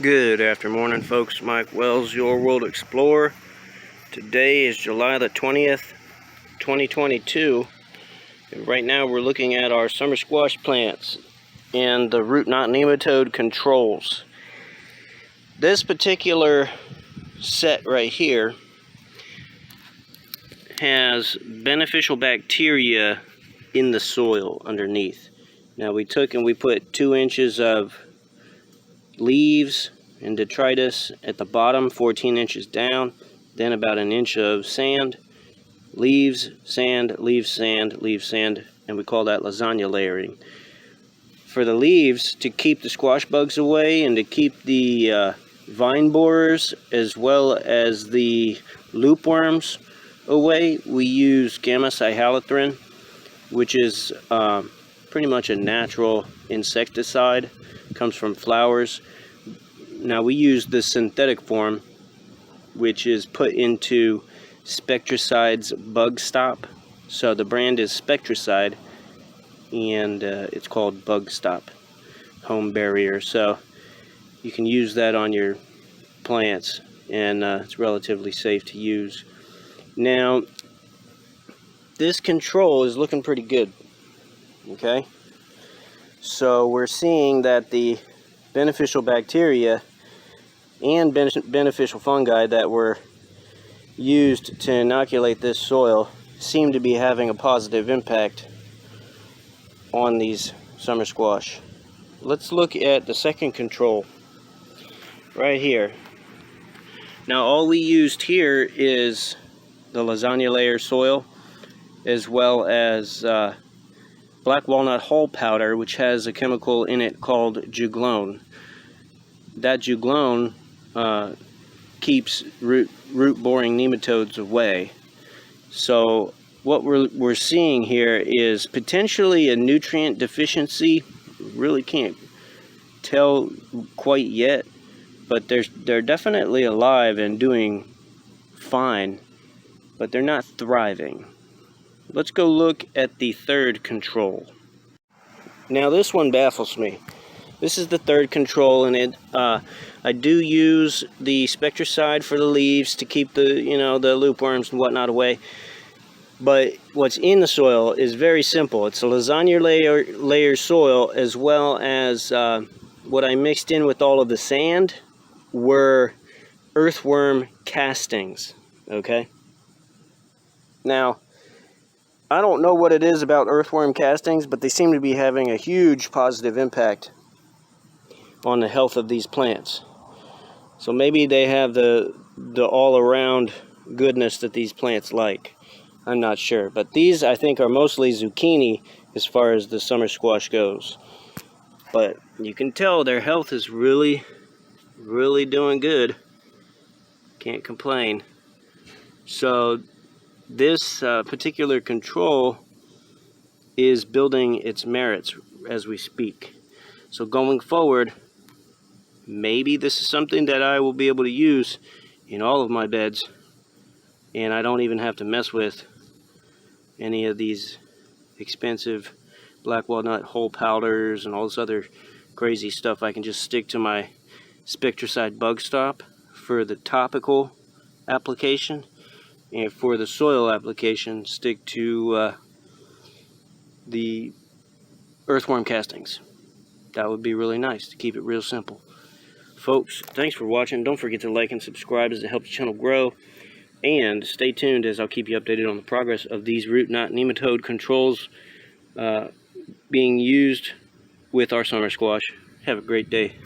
Good afternoon, folks. Mike Wells, your World Explorer. Today is July the 20th, 2022. And right now we're looking at our summer squash plants and the root knot nematode controls. This particular set right here has beneficial bacteria in the soil underneath. Now we took and we put 2 inches of leaves and detritus at the bottom, 14 inches down, then about an inch of sand, leaves, sand, leaves, sand, leaves, sand, and we call that lasagna layering. For the leaves, to keep the squash bugs away and to keep the vine borers as well as the loopworms away, we use gamma cyhalothrin, which is pretty much a natural insecticide. Comes from flowers. Now we use the synthetic form, which is put into Spectricide's Bug Stop. So the brand is Spectricide, and it's called Bug Stop Home Barrier. So you can use that on your plants, and it's relatively safe to use. Now this control is looking pretty good. Okay. So we're seeing that the beneficial bacteria and beneficial fungi that were used to inoculate this soil seem to be having a positive impact on these summer squash. Let's look at the second control right here. Now all we used here is the lasagna layer soil as well as black walnut hull powder, which has a chemical in it called juglone. That juglone keeps root boring nematodes away. So what we're seeing here is potentially a nutrient deficiency. Really can't tell quite yet, but they're definitely alive and doing fine, but they're not thriving. Let's go look at the third control. Now this one baffles me. This is the third control, and I do use the Spectricide for the leaves to keep the the loopworms and whatnot away. But what's in the soil is very simple. It's a lasagna layer soil, as well as what I mixed in with all of the sand were earthworm castings. Okay. Now, I don't know what it is about earthworm castings, but they seem to be having a huge positive impact on the health of these plants. So maybe they have the all-around goodness that these plants like. I'm not sure. But these, I think, are mostly zucchini as far as the summer squash goes. But you can tell their health is really, really doing good. Can't complain. So this particular control is building its merits as we speak. So going forward, maybe this is something that I will be able to use in all of my beds, and I don't even have to mess with any of these expensive black walnut hull powders and all this other crazy stuff. I can just stick to my Spectricide Bug Stop for the topical application, and for the soil application, stick to the earthworm castings. That would be really nice to keep it real simple. Folks, thanks for watching. Don't forget to like and subscribe as it helps the channel grow. And stay tuned as I'll keep you updated on the progress of these root knot nematode controls being used with our summer squash. Have a great day.